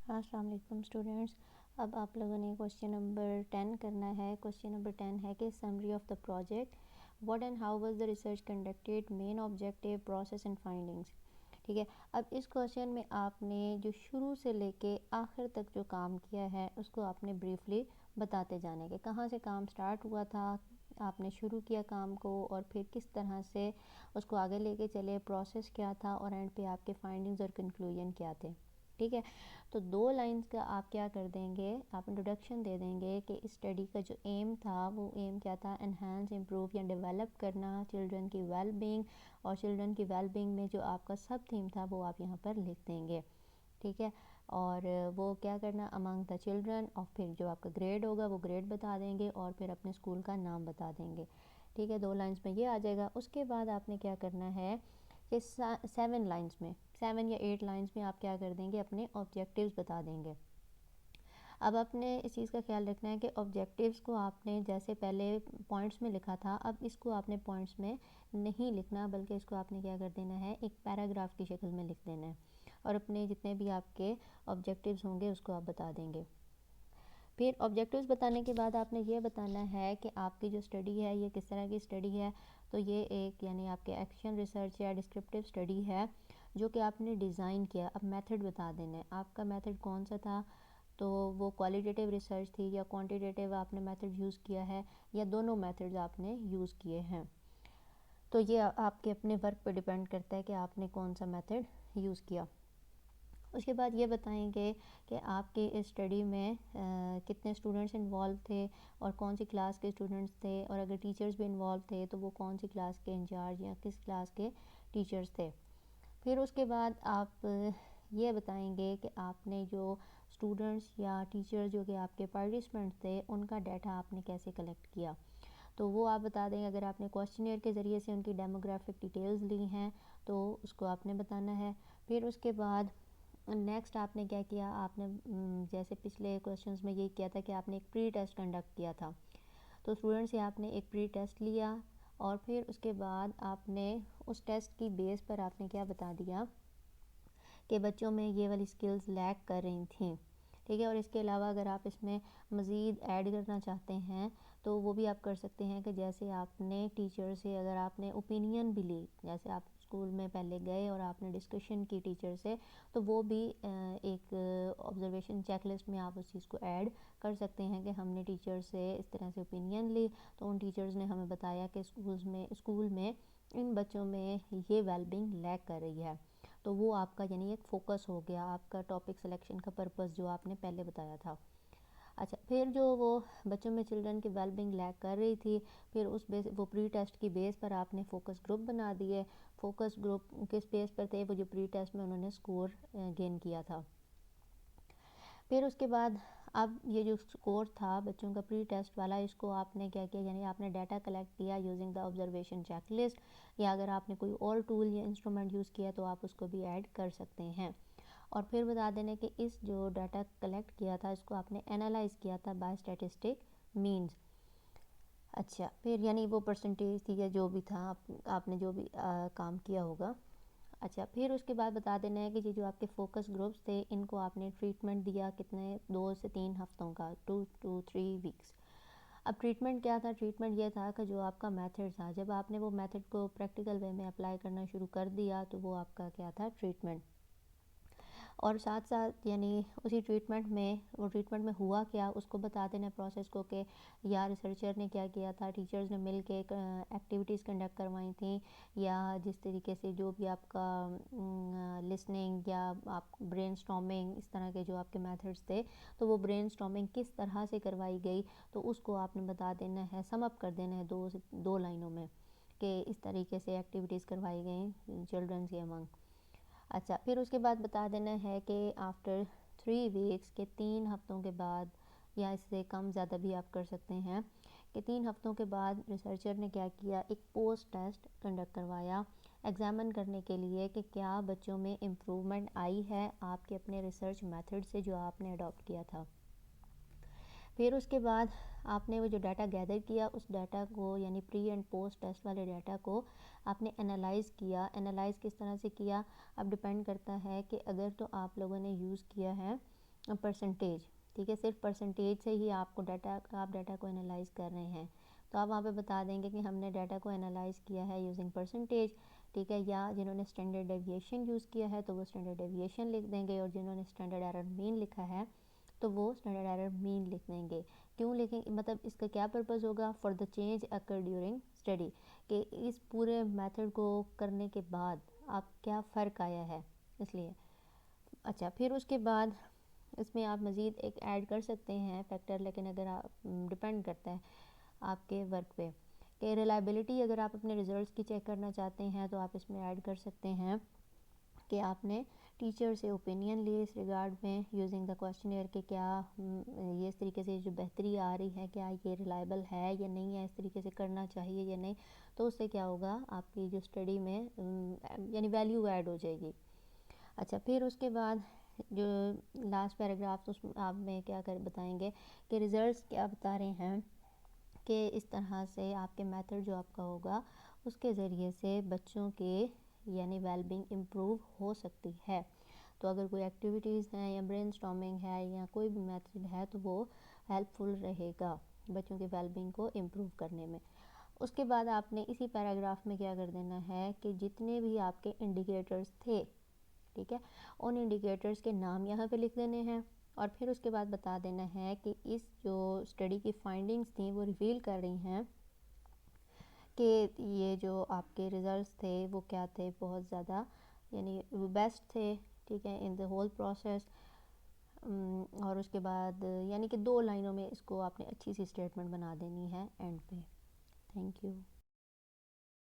अस्सलाम वालेकुम स्टूडेंट्स। अब आप लोगों ने क्वेश्चन नंबर 10 करना है। क्वेश्चन नंबर 10 है कि summary of the project, what and how was the research conducted, main objective, process and findings. ठीक है, अब इस क्वेश्चन में आपने जो शुरू से लेके आखिर तक जो काम किया है उसको आपने ब्रीफली बताते जाने के, कहाँ से काम स्टार्ट हुआ था, आपने शुरू किया काम को और फिर किस तरह से उसको आगे लेके चले, प्रोसेस क्या था और एंड पे आपके फाइंडिंग्स और कंक्लूजन क्या थे। ठीक है, तो 2 लाइंस का आप क्या कर देंगे, आप इंट्रोडक्शन दे देंगे कि इस स्टडी का जो एम था वो एम क्या था, एनहांस, इम्प्रूव या डेवलप करना चिल्ड्रन की वेल बीइंग, और चिल्ड्रन की वेल बीइंग में जो आपका सब थीम था वो आप यहाँ पर लिख देंगे। ठीक है, और वो क्या करना, अमंग द चिल्ड्रन, और फिर जो आपका ग्रेड होगा वो ग्रेड बता देंगे और फिर अपने स्कूल का नाम बता देंगे। ठीक है, 2 लाइंस में ये आ जाएगा। उसके बाद आपने क्या करना है कि 7 लाइंस में, 7 या 8 लाइंस में आप क्या कर देंगे, अपने ऑब्जेक्टिव्स बता देंगे। अब आपने इस चीज़ का ख्याल रखना है कि ऑब्जेक्टिव्स को आपने जैसे पहले पॉइंट्स में लिखा था, अब इसको आपने पॉइंट्स में नहीं लिखना, बल्कि इसको आपने क्या कर देना है, एक पैराग्राफ की शक्ल में लिख देना है और अपने जितने भी आपके ऑब्जेक्टिव्स होंगे उसको आप बता देंगे। फिर ऑब्जेक्टिव्स बताने के बाद आपने ये बताना है कि आपकी जो स्टडी है ये किस तरह की स्टडी है। तो ये एक यानी आपके एक्शन रिसर्च या डिस्क्रिप्टिव स्टडी है जो कि आपने डिज़ाइन किया। अब मेथड बता देना है, आपका मेथड कौन सा था, तो वो क्वालिटेटिव रिसर्च थी या क्वांटिटेटिव आपने मेथड यूज़ किया है, या दोनों मेथड्स आपने यूज़ किए हैं। तो ये आपके अपने वर्क पे डिपेंड करता है कि आपने कौन सा मेथड यूज़ किया। उसके बाद ये बताएंगे कि आपके इस स्टडी में कितने स्टूडेंट्स इन्वॉल्व थे और कौन सी क्लास के स्टूडेंट्स थे, और अगर टीचर्स भी इन्वॉल्व थे तो वो कौन सी क्लास के इंचार्ज या किस क्लास के टीचर्स थे। फिर उसके बाद आप ये बताएंगे कि आपने जो स्टूडेंट्स या टीचर्स जो कि आपके पार्टिसिपेंट्स थे उनका डाटा आपने कैसे कलेक्ट किया, तो वो आप बता देंगे। अगर आपने क्वेश्चनियर के ज़रिए से उनकी डेमोग्राफिक डिटेल्स ली हैं तो उसको आपने बताना है। फिर उसके बाद नेक्स्ट आपने क्या किया, आपने जैसे पिछले क्वेश्चंस में ये किया था कि आपने एक प्री टेस्ट कंडक्ट किया था, तो स्टूडेंट्स से आपने एक प्री टेस्ट लिया और फिर उसके बाद आपने उस टेस्ट की बेस पर आपने क्या बता दिया कि बच्चों में ये वाली स्किल्स लैक कर रही थी। ठीक है, और इसके अलावा अगर आप इसमें मज़ीद ऐड करना चाहते हैं तो वो भी आप कर सकते हैं कि जैसे आपने टीचर से अगर आपने ओपिनियन भी ली, जैसे आप स्कूल में पहले गए और आपने डिस्कशन की टीचर से, तो वो भी एक ऑब्जर्वेशन चेकलिस्ट में आप उस चीज़ को ऐड कर सकते हैं कि हमने टीचर से इस तरह से ओपिनियन ली, तो उन टीचर्स ने हमें बताया कि स्कूल में इन बच्चों में ये वेलबींग लैक कर रही है। तो वो आपका यानी एक फ़ोकस हो गया, आपका टॉपिक सिलेक्शन का पर्पस जो आपने पहले बताया था। अच्छा, फिर जो वो बच्चों में चिल्ड्रन की वेलबींग लैक कर रही थी, फिर उस बेस वो प्री टेस्ट की बेस पर आपने फ़ोकस ग्रुप बना दिए। फ़ोकस ग्रुप किस बेस पर थे, वो जो प्री टेस्ट में उन्होंने स्कोर गेन किया था। फिर उसके बाद अब ये जो स्कोर था बच्चों का प्री टेस्ट वाला, इसको आपने क्या किया, यानी आपने डाटा कलेक्ट किया यूजिंग द ऑब्जर्वेशन चेकलिस्ट, या अगर आपने कोई और टूल या इंस्ट्रूमेंट यूज़ किया तो आप उसको भी ऐड कर सकते हैं। और फिर बता देने कि इस जो डाटा कलेक्ट किया था इसको आपने एनालाइज किया था बाय स्टैटिस्टिक मीन्स। अच्छा, फिर यानी वो परसेंटेज थी या जो भी था आपने जो भी काम किया होगा। अच्छा, फिर उसके बाद बता देना है कि ये जो आपके फ़ोकस ग्रुप्स थे इनको आपने ट्रीटमेंट दिया कितने, 2 से 3 हफ्तों का, 2 to 3 वीक्स। अब ट्रीटमेंट क्या था, ट्रीटमेंट ये था कि जो आपका मेथड था, जब आपने वो मेथड को प्रैक्टिकल वे में अप्लाई करना शुरू कर दिया तो वो आपका क्या था, ट्रीटमेंट। और साथ साथ यानी उसी ट्रीटमेंट में हुआ क्या उसको बता देना प्रोसेस को, कि या रिसर्चर ने क्या किया था, टीचर्स ने मिल के एक्टिविटीज़ कंडक्ट करवाई थी, या जिस तरीके से जो भी आपका लिसनिंग या आप ब्रेनस्टॉर्मिंग, इस तरह के जो आपके मेथड्स थे, तो वो ब्रेनस्टॉर्मिंग किस तरह से करवाई गई, तो उसको आपने बता देना है, सम अप कर देना है 2 लाइनों में कि इस तरीके से एक्टिविटीज़ करवाई गई चिल्ड्रन के अमंग। अच्छा, फिर उसके बाद बता देना है कि आफ्टर 3 वीक्स के 3 हफ्तों के बाद, या इससे कम ज़्यादा भी आप कर सकते हैं, कि 3 हफ्तों के बाद रिसर्चर ने क्या किया, एक पोस्ट टेस्ट कंडक्ट करवाया एग्ज़ामिन करने के लिए कि क्या बच्चों में इम्प्रूवमेंट आई है आपके अपने रिसर्च मेथड से जो आपने अडॉप्ट किया था। फिर उसके बाद आपने वो जो डाटा गैदर किया उस डाटा को, यानी प्री एंड पोस्ट टेस्ट वाले डाटा को आपने एनालाइज़ किया। एनालाइज़ किस तरह से किया, अब डिपेंड करता है कि अगर तो आप लोगों ने यूज़ किया है परसेंटेज, ठीक है, सिर्फ परसेंटेज से ही आपको आप डाटा को एनालाइज कर रहे हैं, तो आप वहाँ पे बता देंगे कि हमने डाटा को एनालाइज किया है यूजिंग परसेंटेज, ठीक है। या जिन्होंने स्टैंडर्ड डेविएशन यूज़ किया है तो वो स्टैंडर्ड डेविएशन लिख देंगे, और जिन्होंने स्टैंडर्ड एरर मीन लिखा है तो वो स्टैंडर्ड एरर मीन लिख देंगे। क्यों लिखेंगे, मतलब इसका क्या पर्पज़ होगा, for the change occur during study, कि इस पूरे मेथड को करने के बाद आप क्या फ़र्क आया है, इसलिए। अच्छा, फिर उसके बाद इसमें आप मज़ीद एक ऐड कर सकते हैं फैक्टर, लेकिन अगर आप डिपेंड करता है आपके वर्क पे, कि रिलायबिलिटी अगर आप अपने रिज़ल्ट्स की चेक करना चाहते हैं तो आप इसमें ऐड कर सकते हैं कि आपने टीचर से ओपिनियन लिए इस रिगार्ड में यूजिंग द क्वेश्चनियर, के क्या ये इस तरीके से जो बेहतरी आ रही है क्या ये रिलायबल है या नहीं है, इस तरीके से करना चाहिए या नहीं, तो उससे क्या होगा आपकी जो स्टडी में यानी वैल्यू ऐड हो जाएगी। अच्छा, फिर उसके बाद जो लास्ट पैराग्राफ, उसमें आप में क्या कर बताएंगे कि रिज़ल्ट्स क्या बता रहे हैं, कि इस तरह से आपके मेथड जो आपका होगा उसके ज़रिए से बच्चों के यानी वेलबींग इम्प्रूव हो सकती है। तो अगर कोई एक्टिविटीज़ हैं या ब्रेनस्टॉर्मिंग है या कोई भी मेथड है तो वो हेल्पफुल रहेगा बच्चों के वेलबींग को इम्प्रूव करने में। उसके बाद आपने इसी पैराग्राफ में क्या कर देना है कि जितने भी आपके इंडिकेटर्स थे, ठीक है, उन इंडिकेटर्स के नाम यहाँ पे लिख देने हैं, और फिर उसके बाद बता देना है कि इस जो स्टडी की फाइंडिंग्स थी वो रिवील कर रही हैं कि ये जो आपके रिज़ल्ट्स थे वो क्या थे, बहुत ज़्यादा यानी वो बेस्ट थे, ठीक है, इन द होल प्रोसेस। और उसके बाद यानी कि 2 लाइनों में इसको आपने अच्छी सी स्टेटमेंट बना देनी है एंड पे। Thank you.